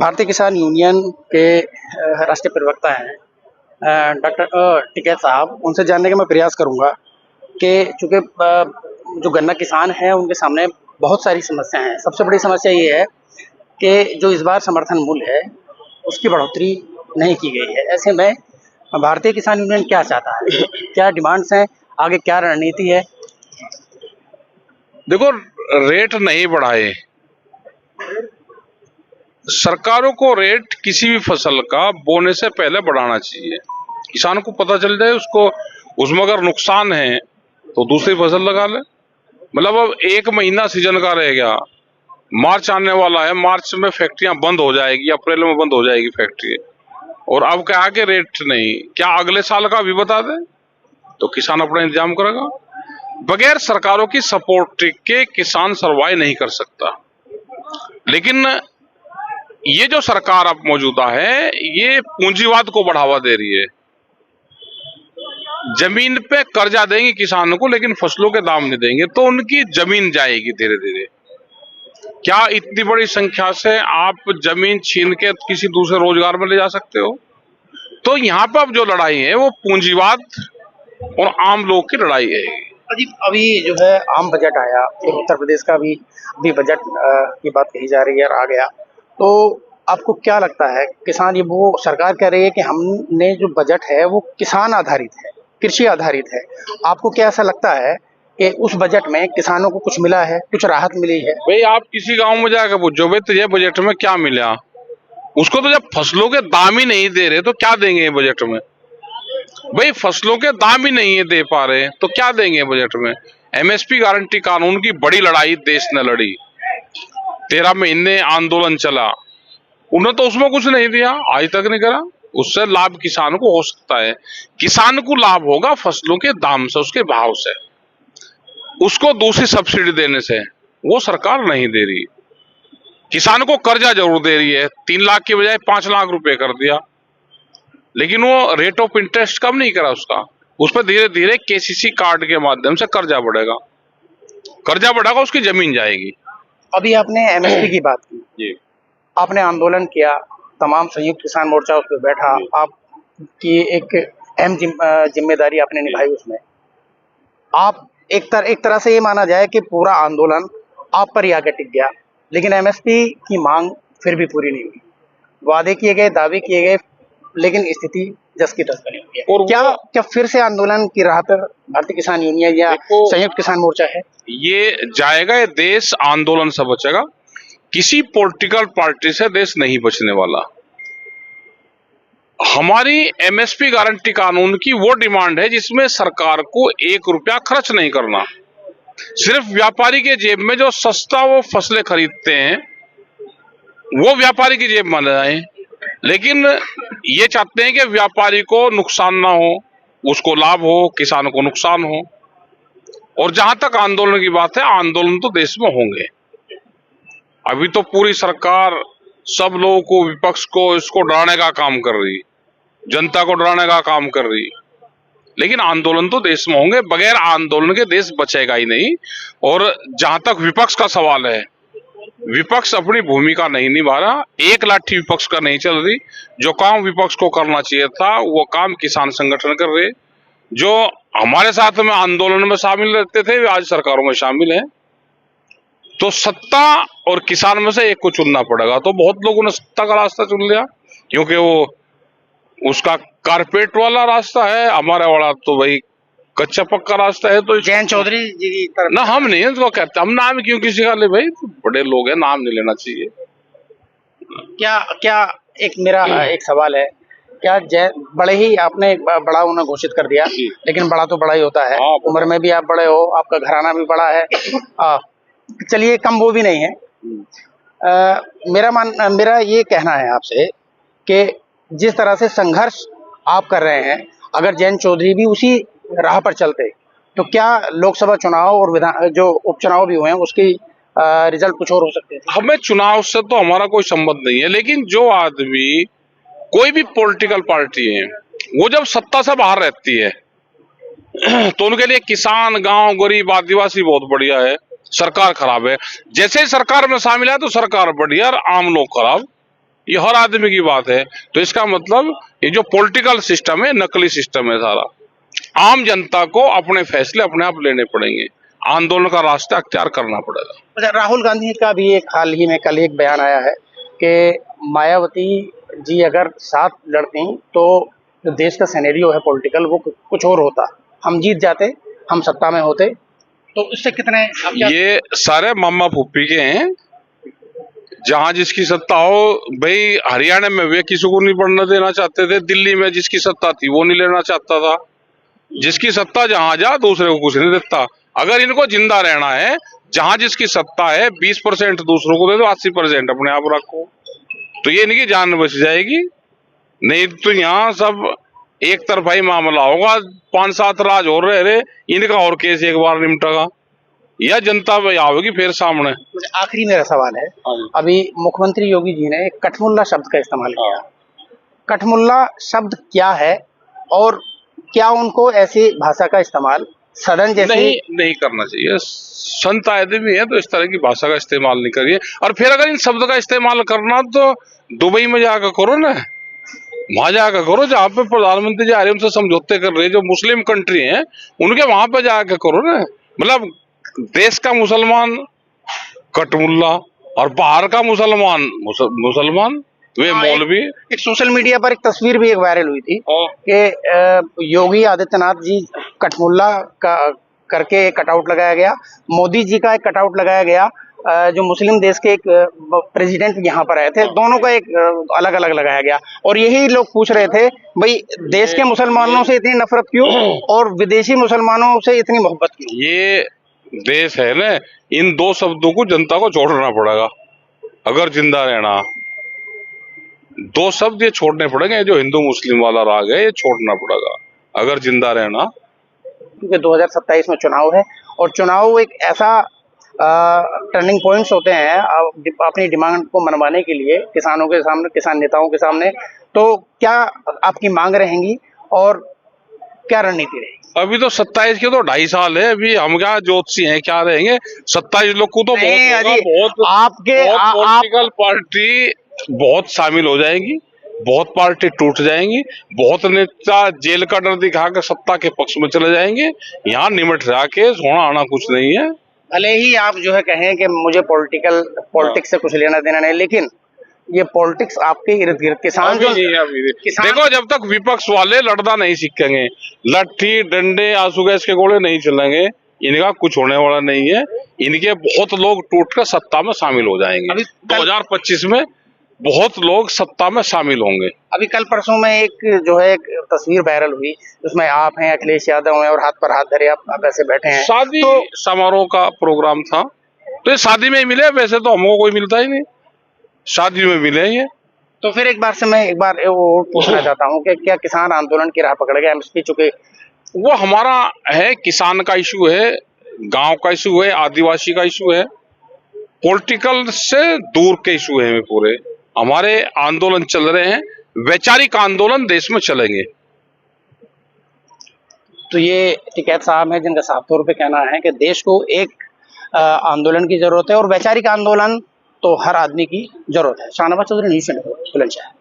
भारतीय किसान यूनियन के राष्ट्रीय प्रवक्ता हैं डॉक्टर टिकैत साहब, उनसे जानने का मैं प्रयास करूंगा कि चूंकि जो गन्ना किसान हैं उनके सामने बहुत सारी समस्याएं हैं। सबसे बड़ी समस्या ये है कि जो इस बार समर्थन मूल्य है उसकी बढ़ोतरी नहीं की गई है। ऐसे में भारतीय किसान यूनियन क्या चाहता है, क्या डिमांड्स हैं, आगे क्या रणनीति है? देखो, रेट नहीं बढ़ाए, सरकारों को रेट किसी भी फसल का बोने से पहले बढ़ाना चाहिए। किसान को पता चल जाए उसको, उसमें अगर नुकसान है तो दूसरी फसल लगा ले। मतलब अब 1 महीना सीजन का रह गया, मार्च आने वाला है, मार्च में फैक्ट्रियां बंद हो जाएगी, अप्रैल में बंद हो जाएगी फैक्ट्री, और अब क्या के रेट नहीं, क्या अगले साल का भी बता दे तो किसान अपना इंतजाम करेगा। बगैर सरकारों की सपोर्ट के किसान सर्वाइव नहीं कर सकता। लेकिन ये जो सरकार अब मौजूदा है, ये पूंजीवाद को बढ़ावा दे रही है। जमीन पे कर्जा देंगे किसानों को, लेकिन फसलों के दाम नहीं देंगे, तो उनकी जमीन जाएगी धीरे धीरे। क्या इतनी बड़ी संख्या से आप जमीन छीन के किसी दूसरे रोजगार में ले जा सकते हो? तो यहाँ पर अब जो लड़ाई है वो पूंजीवाद और आम लोग की लड़ाई है। अभी जो है आम बजट आया, फिर उत्तर प्रदेश का भी बजट की बात कही जा रही है और आ गया, तो आपको क्या लगता है किसान, ये वो सरकार कह रही है कि हमने जो बजट है वो किसान आधारित है, कृषि आधारित है, आपको क्या ऐसा लगता है कि उस बजट में किसानों को कुछ मिला है, कुछ राहत मिली है? भाई आप किसी गांव में जाकर पूछो भाई तुझे बजट में क्या मिला, उसको तो जब फसलों के दाम ही नहीं दे रहे तो क्या देंगे बजट में? भाई फसलों के दाम ही नहीं दे पा रहे तो क्या देंगे बजट में? एमएसपी गारंटी कानून की बड़ी लड़ाई देश ने लड़ी, 13 महीने आंदोलन चला, उन्होंने तो उसमें कुछ नहीं दिया, आज तक नहीं करा। उससे लाभ किसान को हो सकता है, किसान को लाभ होगा फसलों के दाम से, उसके भाव से, उसको दूसरी सब्सिडी देने से, वो सरकार नहीं दे रही। किसान को कर्जा जरूर दे रही है, 3 लाख की बजाय 5 लाख रुपए कर दिया, लेकिन वो रेट ऑफ इंटरेस्ट कम नहीं करा उसका। उस पर धीरे धीरे केसीसी कार्ड के माध्यम से कर्जा बढ़ेगा, कर्जा बढ़ेगा, उसकी जमीन जाएगी। अभी आपने एमएसपी की बात की जी, आपने आंदोलन किया, तमाम संयुक्त किसान मोर्चा उस पर बैठा, आपकी एक अहम जिम्मेदारी आपने निभाई उसमें। आप एक तरह से ये माना जाए कि पूरा आंदोलन आप पर ही आके टिक गया, लेकिन एमएसपी की मांग फिर भी पूरी नहीं हुई। वादे किए गए, दावे किए गए, लेकिन स्थिति जस की तस बनी हुई है। और क्या फिर से आंदोलन की राह पर भारतीय किसान यूनियन या संयुक्त किसान मोर्चा है? ये जाएगा, ये देश आंदोलन से बचेगा, किसी पॉलिटिकल पार्टी से देश नहीं बचने वाला। हमारी एमएसपी गारंटी कानून की वो डिमांड है जिसमें सरकार को 1 रुपया खर्च नहीं करना, सिर्फ व्यापारी के जेब में जो सस्ता वो फसलें खरीदते हैं वो व्यापारी की जेब में जाए। लेकिन ये चाहते हैं कि व्यापारी को नुकसान ना हो, उसको लाभ हो, किसान को नुकसान हो। और जहां तक आंदोलन की बात है, आंदोलन तो देश में होंगे। अभी तो पूरी सरकार सब लोगों को, विपक्ष को, इसको डराने का काम कर रही, जनता को डराने का काम कर रही, लेकिन आंदोलन तो देश में होंगे। बगैर आंदोलन के देश बचेगा ही नहीं। और जहां तक विपक्ष का सवाल है, विपक्ष अपनी भूमिका नहीं निभा रहा, एक लाठी विपक्ष का नहीं चल रही। जो काम विपक्ष को करना चाहिए था वो काम किसान संगठन कर रहे, जो हमारे साथ में आंदोलन में शामिल रहते थे वे आज सरकारों में शामिल हैं। तो सत्ता और किसान में से एक को चुनना पड़ेगा। तो बहुत लोगों ने सत्ता का रास्ता चुन लिया, क्योंकि वो उसका कारपेट वाला रास्ता है, हमारा वाला तो भाई कच्चा पक्का रास्ता है। तो जयंत चौधरी जी की तरफ ना, हम नहीं उसको कहते, हम नाम क्यों किसी का ले भाई, तो बड़े लोग हैं, नाम नहीं लेना चाहिए। क्या एक मेरा एक सवाल है, क्या बड़े ही आपने बड़ा उन्हें घोषित कर दिया, लेकिन बड़ा तो बड़ा ही होता है, उम्र में भी आप बड़े हो, आपका घराना भी बड़ा है, चलिए कम वो भी नहीं है। मेरा ये कहना है आपसे कि जिस तरह से संघर्ष आप कर रहे हैं, अगर जयंत चौधरी भी उसी राह पर चलते तो क्या लोकसभा चुनाव और जो उपचुनाव भी हुए हैं उसकी रिजल्ट कुछ और हो सकते थे? हमें चुनाव से तो हमारा कोई संबंध नहीं है, लेकिन जो आदमी, कोई भी पॉलिटिकल पार्टी है, वो जब सत्ता से बाहर रहती है तो उनके लिए किसान, गांव, गरीब, आदिवासी बहुत बढ़िया है, सरकार खराब है। जैसे ही सरकार में शामिल है तो सरकार बढ़िया और आम लोग खराब। ये हर आदमी की बात है। तो इसका मतलब ये जो पॉलिटिकल सिस्टम है नकली सिस्टम है सारा। आम जनता को अपने फैसले अपने आप लेने पड़ेंगे, आंदोलन का रास्ता अख्तियार करना पड़ेगा। अच्छा, राहुल गांधी का भी एक हाल ही में कल एक बयान आया है कि मायावती जी अगर साथ लड़ती तो जो देश का सिनेरियो है पॉलिटिकल वो कुछ और होता, हम जीत जाते, हम सत्ता में होते। तो इससे कितने ये सारे मामा फूफी के हैं, जहां जिसकी सत्ता हो। भाई हरियाणा में वे किसी को नहीं बढ़ने देना चाहते थे, दिल्ली में जिसकी सत्ता थी वो नहीं लेना चाहता था। जिसकी सत्ता जहां जा दूसरे को कुछ नहीं देता। अगर इनको जिंदा रहना है, जहां जिसकी सत्ता है 20% दूसरों को दे दो, 80% अपने आप रखो, तो ये इनकी जान बच जाएगी। नहीं तो यहाँ सब एक तरफा मामला होगा, 5-7 राज और रहे, इनका और केस एक बार निपटेगा या जनता आवेगी फिर सामने। आखिरी मेरा सवाल है, अभी मुख्यमंत्री योगी जी ने कठमुल्ला शब्द का इस्तेमाल किया। कठमुल्ला शब्द क्या है और क्या उनको ऐसी भाषा का इस्तेमाल सदन जैसे नहीं करना चाहिए। संत आदमी है तो इस तरह की भाषा का इस्तेमाल नहीं करिए। और फिर अगर इन शब्द का इस्तेमाल करना तो दुबई में जाकर करो ना, वहां जाकर करो जहाँ पे प्रधानमंत्री जा रहे हैं उनसे समझौते कर रहे हैं, जो मुस्लिम कंट्री हैं उनके वहां पे जाकर करो ना। मतलब देश का मुसलमान कठमुल्ला और बाहर का मुसलमान मुसलमान वे मौलवी। एक सोशल मीडिया पर एक तस्वीर भी एक वायरल हुई थी कि योगी आदित्यनाथ जी कठमुल्ला का करके एक कटआउट लगाया गया, मोदी जी का एक कटआउट लगाया गया, जो मुस्लिम देश के एक प्रेसिडेंट यहाँ पर आए थे, दोनों का एक अलग अलग लगाया गया। और यही लोग पूछ रहे थे भाई देश के मुसलमानों से इतनी नफरत क्यों और विदेशी मुसलमानों से इतनी मोहब्बत क्यों? ये देश है ना, इन दो शब्दों को जनता को छोड़ना पड़ेगा अगर जिंदा रहना। दो शब्द ये छोड़ने पड़ेंगे, जो हिंदू मुस्लिम वाला राग है ये छोड़ना पड़ेगा अगर जिंदा रहना। क्योंकि 2027 में चुनाव है और चुनाव एक ऐसा टर्निंग पॉइंट्स होते हैं अपनी डिमांड को मनवाने के लिए किसानों के सामने, किसान नेताओं के सामने। तो क्या आपकी मांग रहेंगी और क्या रणनीति रहेगी? अभी तो 27 के तो 2.5 साल है, अभी हम क्या ज्योतिषी हैं क्या रहेंगे। 27 लोग को तो बहुत आपके पॉलिटिकल पार्टी बहुत शामिल हो जाएंगी, बहुत पार्टी टूट जाएंगी, बहुत नेता जेल का डर दिखा कर सत्ता के पक्ष में चले जाएंगे। यहाँ निमट रहा के सोना आना कुछ नहीं है। भले ही आप जो है कहें कि मुझे पॉलिटिक्स से कुछ लेना देना नहीं, लेकिन ये पॉलिटिक्स आपके इर्द गिर्द किसान देखो, जब तक विपक्ष वाले लड़ना नहीं सीखेंगे, लट्ठी डंडे आंसू गैस के गोले नहीं चलेंगे, इनका कुछ होने वाला नहीं है। इनके बहुत लोग टूटकर सत्ता में शामिल हो जाएंगे। 2025 में बहुत लोग सत्ता में शामिल होंगे। अभी कल परसों में एक जो है एक तस्वीर वायरल हुई, उसमें आप हैं, अखिलेश यादव हैं और हाथ पर हाथ धरे आप ऐसे बैठे हैं। शादी समारोह का प्रोग्राम था, तो ये शादी में ही मिले, वैसे तो हमको कोई मिलता ही नहीं, शादी में मिले ये। तो फिर एक बार वो पूछना चाहता हूँ कि क्या किसान आंदोलन की राह पकड़ गए? एमएसपी चुके, वो हमारा है, किसान का इशू है, गांव का इशू है, आदिवासी का इशू है, पॉलिटिकल से दूर के इशू है। पूरे हमारे आंदोलन चल रहे हैं, वैचारिक आंदोलन देश में चलेंगे। तो ये टिकैत साहब हैं जिनका साफ तौर पे कहना है कि देश को एक आंदोलन की जरूरत है और वैचारिक आंदोलन तो हर आदमी की जरूरत है। शाहनवाज चौधरी, न्यूज़ 24 बुलंदशहर।